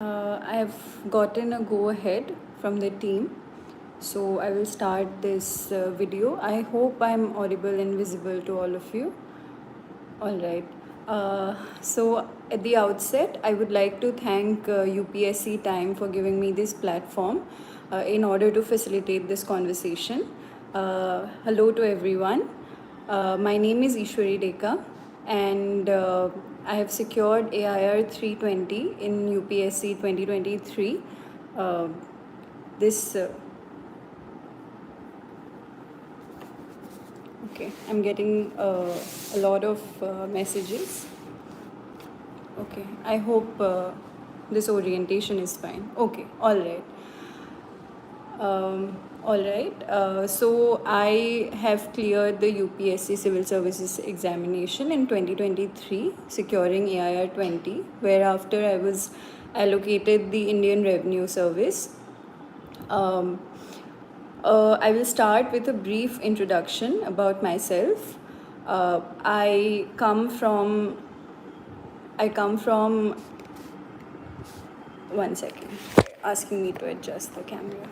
I've gotten a go ahead from the team, so I will start this video. I hope I'm audible and visible to all of you. All right. So at the outset, I would like to thank UPSC Time for giving me this platform in order to facilitate this conversation. Hello to everyone. My name is Ishwari Deka, and I have secured AIR 320 in UPSC 2023. This Okay, I'm getting a lot of messages. Okay, I hope this orientation is fine. Okay, all right. All right. So I have cleared the UPSC Civil Services examination in 2023, securing AIR 20, whereafter I was allocated the Indian Revenue Service. I will start with a brief introduction about myself. I come from. One second. Asking me to adjust the camera.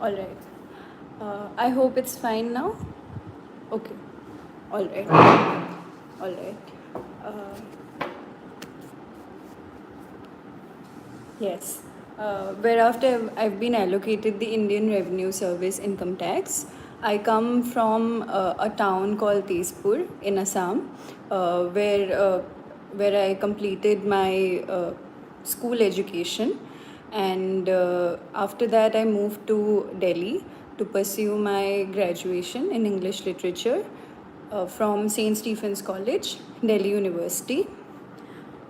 All right. I hope it's fine now. Okay. All right. All right. Yes. Whereafter I've been allocated the Indian Revenue Service income tax. I come from a town called Tezpur in Assam, where I completed my school education, and after that I moved to Delhi to pursue my graduation in English literature from St. Stephen's College, Delhi University.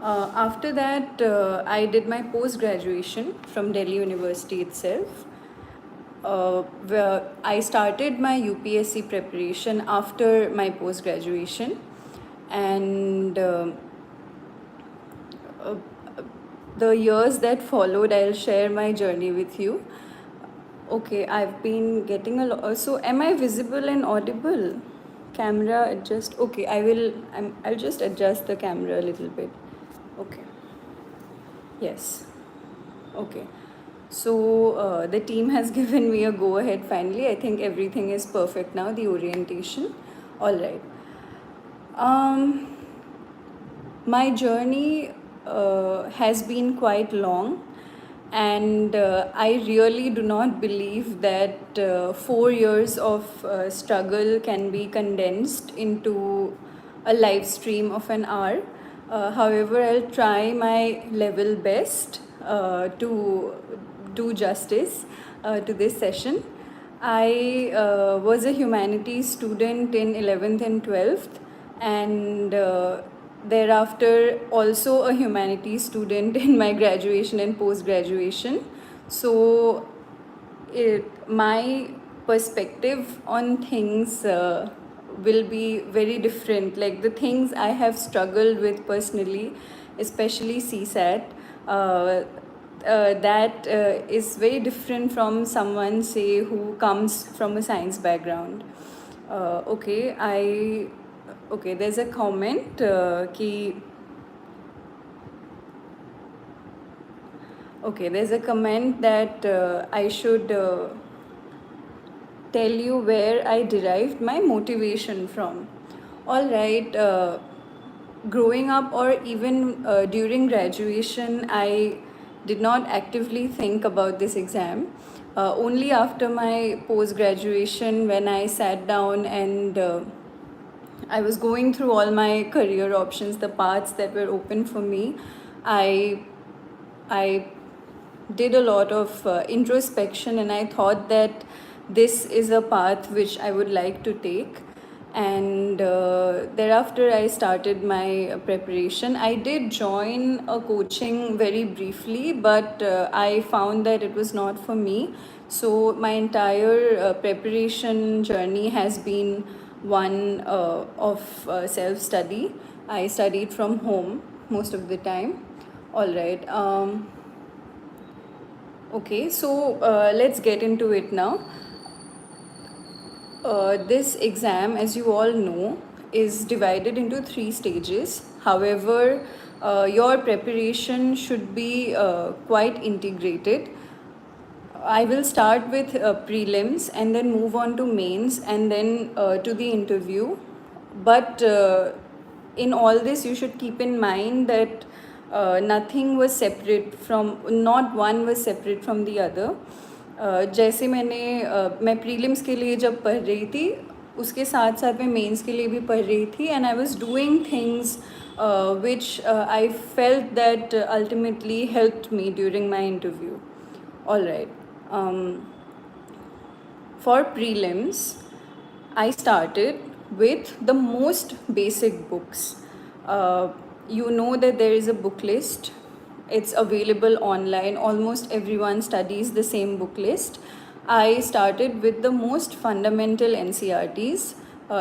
After that, I did my post graduation from Delhi University itself. Where I started my UPSC preparation after my post graduation, and the years that followed, I'll share my journey with you. Okay, I've been getting a lot. So, am I visible and audible? Camera adjust. Okay, I'll just adjust the camera a little bit. Okay. Yes. Okay. So the team has given me a go ahead finally. I think everything is perfect now, the orientation. All right. My journey has been quite long, and I really do not believe that 4 years of struggle can be condensed into a live stream of an hour. However, I'll try my level best to do justice to this session. I was a humanities student in 11th and 12th, and thereafter also a humanities student in my graduation and post graduation. So my perspective on things will be very different. Like the things I have struggled with personally, especially CSAT, that is very different from someone, say, who comes from a science background. Okay, there's a comment there's a comment that I should tell you where I derived my motivation from. All right, growing up or even during graduation, I did not actively think about this exam. Only after my post graduation, when I sat down and I was going through all my career options, the paths that were open for me, I did a lot of introspection, and I thought that this is a path which I would like to take. And thereafter, I started my preparation. I did join a coaching very briefly, but I found that it was not for me. So, my entire preparation journey has been one of self study. I studied from home most of the time. All right. Okay, so let's get into it now. This exam, as you all know, is divided into 3 stages. However, your preparation should be quite integrated. I will start with prelims and then move on to mains and then to the interview. But in all this, you should keep in mind that nothing was separate from, not one was separate from the other. जैसे मैं prelims के लिए जब पढ़ रही थी उसके साथ साथ मैं मेंस के लिए भी पढ़ रही थी and I was doing things which I felt that ultimately helped me during my interview. All right. For prelims, I started with the most basic books. You know that there is a book list. It's available online. Almost everyone studies the same book list. I started with the most fundamental NCRTs.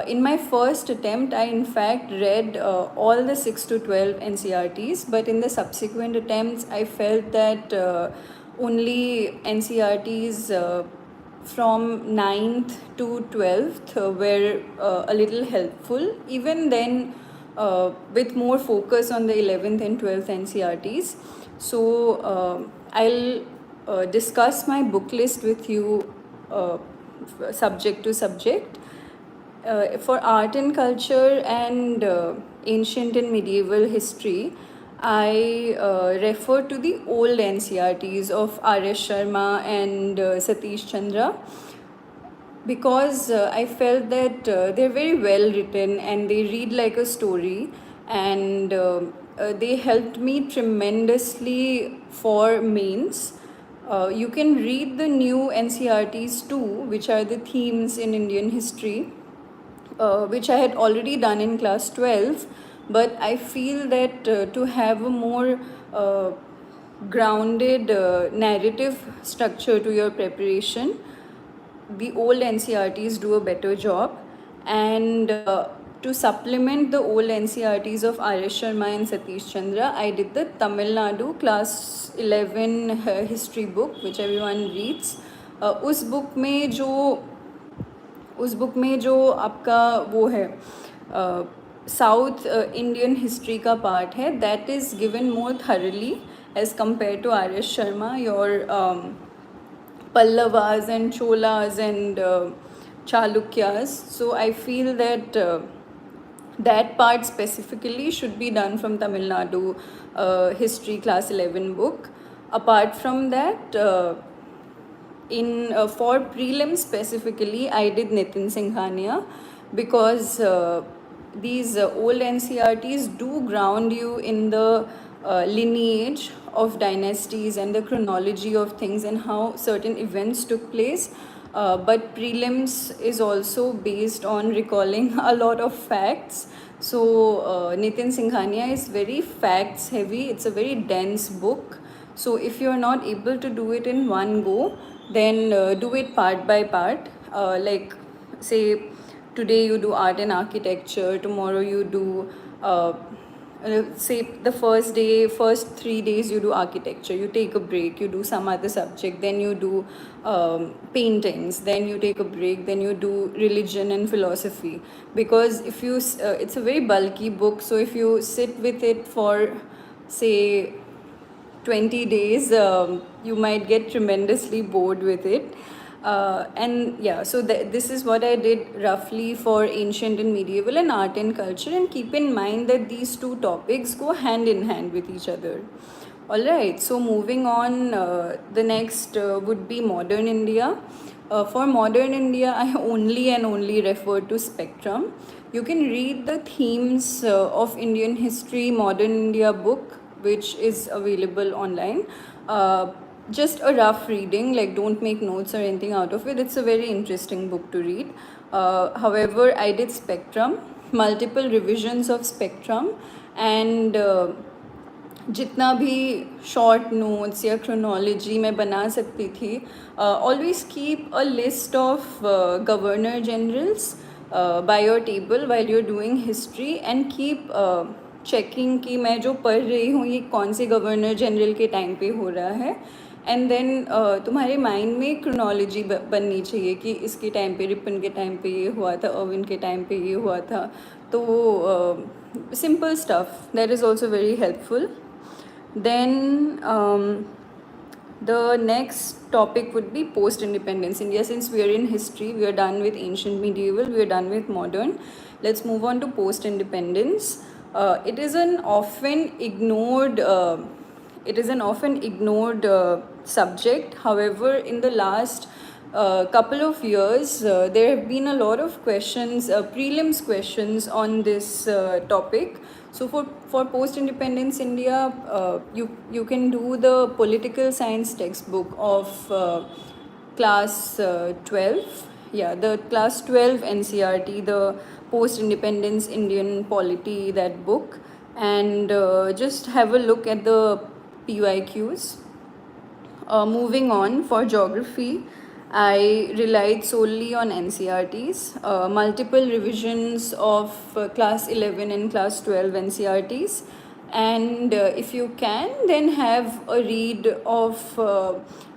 In my first attempt, I in fact read all the 6 to 12 NCRTs, but in the subsequent attempts, I felt that only NCRTs from 9th to 12th were a little helpful. Even then, with more focus on the 11th and 12th NCRTs. So I'll discuss my book list with you subject to subject. For art and culture and ancient and medieval history, I refer to the old NCRTs of R.S. Sharma and Satish Chandra because I felt that they're very well written and they read like a story, and they helped me tremendously for mains. You can read the new NCRTs too, which are the themes in Indian history, which I had already done in class 12, but I feel that to have a more grounded narrative structure to your preparation, the old NCRTs do a better job. And to supplement the old NCRTs of R.S. Sharma and Satish Chandra, I did the Tamil Nadu class 11 history book, which everyone reads. उस book में जो आपका वो है south Indian history का part है, that is given more thoroughly as compare to R.S. Sharma. Your Pallavas and Cholas and Chalukyas. So I feel that that part specifically should be done from Tamil Nadu history class 11 book. Apart from that, for prelims specifically, I did Nitin Singhania because these old NCRTs do ground you in the lineage of dynasties and the chronology of things and how certain events took place. But prelims is also based on recalling a lot of facts. So Nitin Singhania is very facts heavy. It's a very dense book. So if you're not able to do it in one go, then do it part by part. Like say today you do art and architecture, tomorrow you do say the first 3 days you do architecture, you take a break, you do some other subject, then you do paintings, then you take a break, then you do religion and philosophy. Because if you it's a very bulky book, so if you sit with it for say 20 days, you might get tremendously bored with it. And yeah, so this is what I did roughly for ancient and medieval and art and culture. And keep in mind that these two topics go hand in hand with each other. Alright, so moving on, the next would be modern India. For modern India, I only refer to Spectrum. You can read the themes of Indian history, modern India book, which is available online. Just a rough reading, like don't make notes or anything out of it. It's a very interesting book to read. However, I did Spectrum, multiple revisions of Spectrum, and जितना भी short notes या chronology मैं बना सकती थी, always keep a list of governor generals by your table while you are doing history, and keep checking कि मैं जो पढ़ रही हूँ ये कौन से गवर्नर जनरल के टाइम पे हो रहा है. एंड देन तुम्हारे माइंड में क्रोनोलॉजी बननी चाहिए कि इसके टाइम पे, रिपन के टाइम पे ये हुआ था, अर्विन के टाइम पे ये हुआ था. तो simple stuff that is also very helpful. Then the next topic would be post-independence India. Since we are in history, we are done with ancient medieval, we are done with modern. Let's move on to post-independence. It is an often ignored subject. However, in the last couple of years, there have been a lot of questions, prelims questions on this topic. So for post-independence India, you can do the political science textbook of class 12. Yeah, the class 12 NCRT, the post-independence Indian polity, that book, and just have a look at the PYQs. Moving on, for geography, I relied solely on NCRTs, multiple revisions of class 11 and class 12 NCRTs, and if you can, then have a read of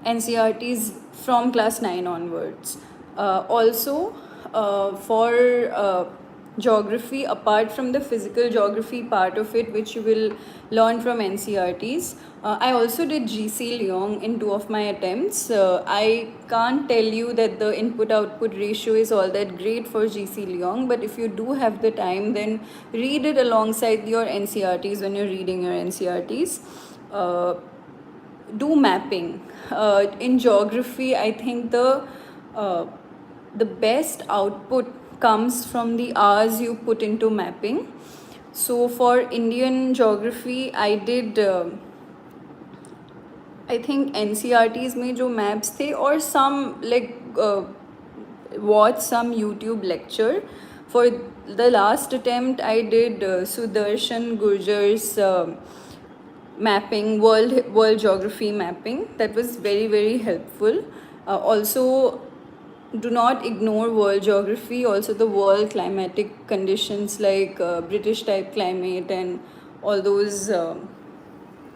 NCRTs from class 9 onwards. Also, for geography, apart from the physical geography part of it, which you will learn from NCRTs, I also did GC Leong in 2 of my attempts. I can't tell you that the input-output ratio is all that great for GC Leong, but if you do have the time, then read it alongside your NCRTs when you're reading your NCRTs. Do mapping. In geography, I think the best output comes from the hours you put into mapping. So for Indian geography, I did I think NCRTs में जो maps थे, or some like watch some YouTube lecture. For the last attempt, I did Sudarshan Gurjar's mapping, world geography mapping. That was very, very helpful. Also, do not ignore world geography, also the world climatic conditions like British type climate and all those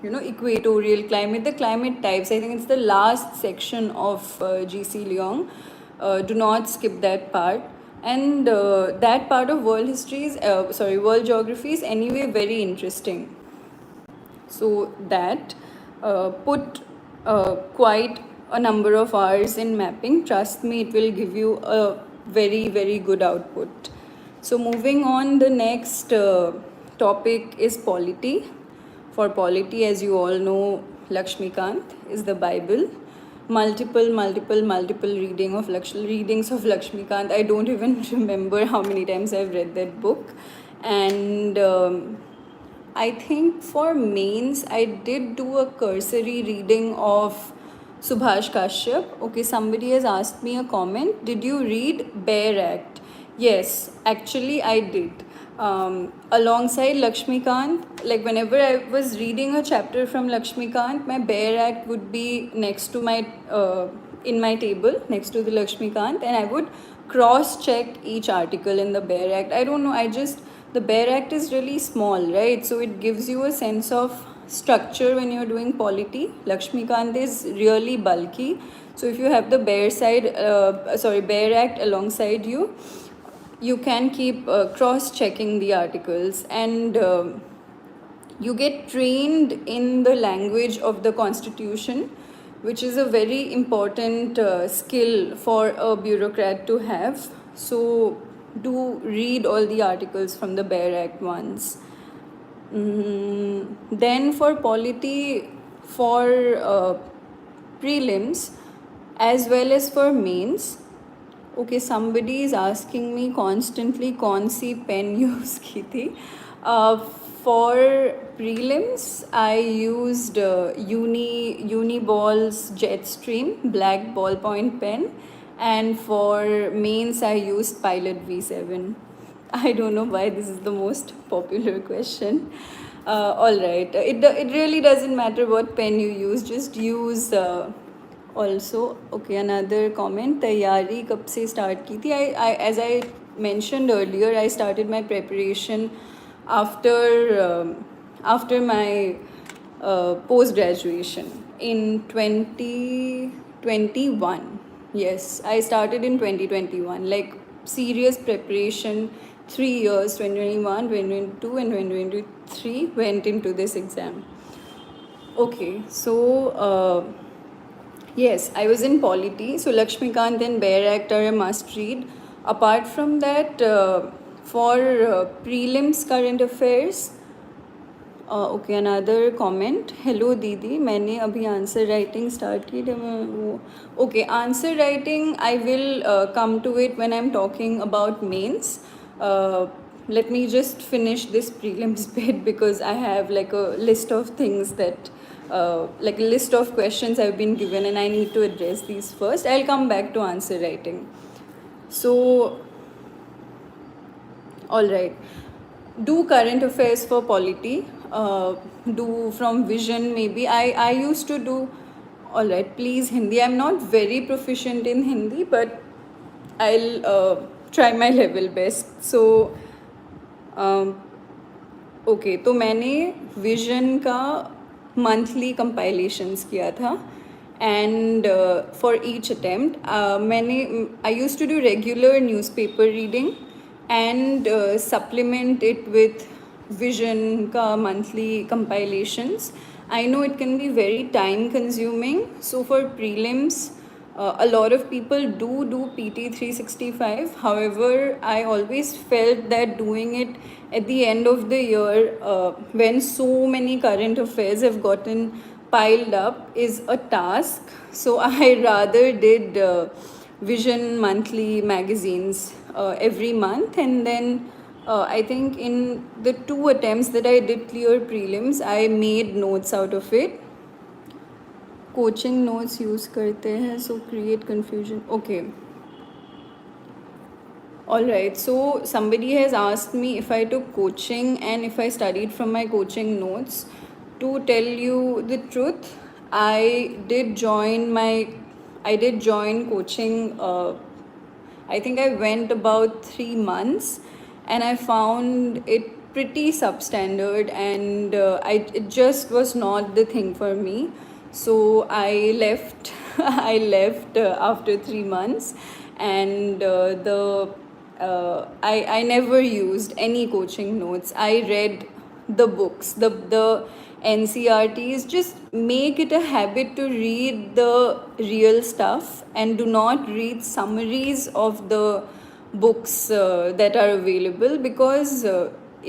equatorial climate, the climate types. I think it's the last section of GC Leong. Do not skip that part. And that part of world world geography is anyway very interesting. So that put quite a number of hours in mapping. Trust me, it will give you a very, very good output. So moving on, the next topic is polity. For polity, as you all know, Lakshmikant is the Bible. Multiple readings of Lakshmikant. I don't even remember how many times I've read that book. And I think for mains, I did do a cursory reading of Subhash Kashyap. Okay, somebody has asked me a comment. Did you read Bear Act? Yes, actually I did. Alongside Lakshmikant, like whenever I was reading a chapter from Lakshmikant, my Bear Act would be next to my in my table next to the Lakshmikant, and I would cross-check each article in the Bear Act. I don't know, the Bear Act is really small, right? So it gives you a sense of structure when you're doing polity. Lakshmikant is really bulky. So if you have the Bear Act alongside you, you can keep cross-checking the articles, and you get trained in the language of the Constitution, which is a very important skill for a bureaucrat to have. So do read all the articles from the Bear Act once. Then for polity, for prelims as well as for mains. Okay, somebody is asking me constantly कौन सी pen use की थी. For prelims, I used Uniball's Jetstream black ballpoint pen, and for mains I used Pilot V7. I don't know why this is the most popular question. All right, it really doesn't matter what pen you use, just use. Also, okay, another comment. तैयारी कब से start की थी? As I mentioned earlier, I started my preparation after my post graduation in 2021. Yes, I started in 2021, like serious preparation. 3 years, 2021, 2022, and 2023 went into this exam. Okay, so yes, I was in polity. So Lakshmikant and Bear Act are a must read. Apart from that, for prelims current affairs, okay, another comment. Hello Didi, मैंने अभी answer writing start की वो okay answer writing I will come to it when I'm talking about mains. Let me just finish this prelims bit because I have like a list of things that like a list of questions I've been given and I need to address these first. I'll come back to answer writing. So all right, do current affairs for polity, do from vision maybe. I used to do. All right, please Hindi. I'm not very proficient in Hindi, but I'll try my level best. So okay तो मैंने vision का monthly compilations किया था and for each attempt मैंने I use to do regular newspaper reading and supplement it with vision ka monthly compilations. I know it can be very time consuming, so for prelims a lot of people do PT 365. However, I always felt that doing it at the end of the year when so many current affairs have gotten piled up is a task. So I rather did vision monthly magazines every month, and then I think in the 2 attempts that I did clear prelims, I made notes out of it. Coaching notes use करते हैं, so create confusion. Okay. Alright, so somebody has asked me if I took coaching and if I studied from my coaching notes. To tell you the truth, I did join coaching. I think I went about 3 months and I found it pretty substandard, and it just was not the thing for me. So I left. I left after 3 months, and I never used any coaching notes. I read the books, the NCRTs. Just make it a habit to read the real stuff and do not read summaries of the books that are available, because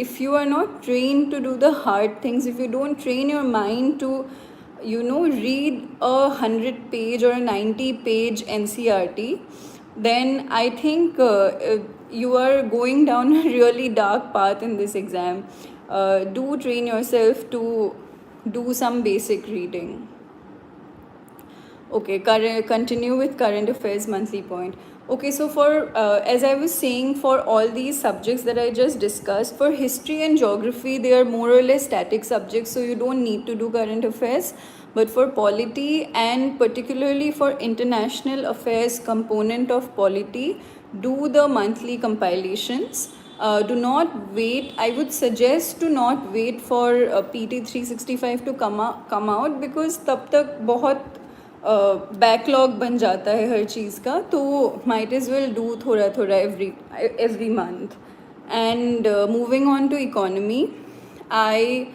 if you are not trained to do the hard things, if you don't train your mind to read a 100-page or a 90-page NCRT, then I think you are going down a really dark path in this exam. Do train yourself to do some basic reading. Okay, continue with current affairs monthly point. Okay, so for as I was saying, for all these subjects that I just discussed, for history and geography, they are more or less static subjects, so you don't need to do current affairs. But for polity, and particularly for international affairs component of polity, do the monthly compilations. Do not wait. I would suggest to not wait for PT 365 to come out, because तब तक बहुत backlog बन जाता है हर चीज़ का. तो might is will do थोड़ा थोड़ा every month. And moving on to economy, I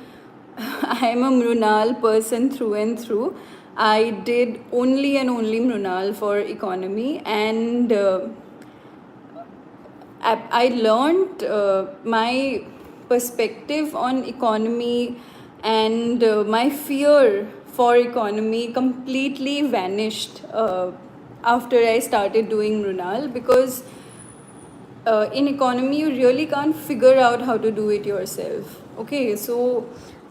am a Mrunal person through and through. I did only and only Mrunal for economy, and I learned my perspective on economy, and my fear for economy completely vanished after I started doing Mrunal, because in economy you really can't figure out how to do it yourself. Okay, so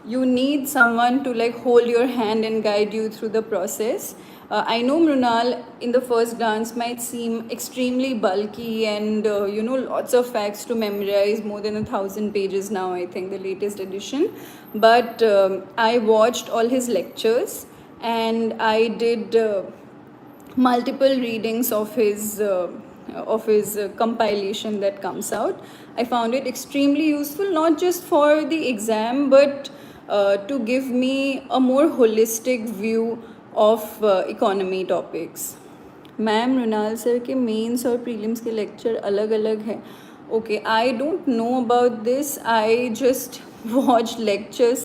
you need someone to like hold your hand and guide you through the process. I know Mrunal in the first glance might seem extremely bulky, and lots of facts to memorize, more than 1,000 pages now, I think, the latest edition. But I watched all his lectures, and I did multiple readings of his compilation that comes out. I found it extremely useful, not just for the exam, but to give me a more holistic view of economy topics. Ma'am Mrinal sir के mains और prelims के lecture अलग अलग हैं. Okay, I don't know about this. I just watch lectures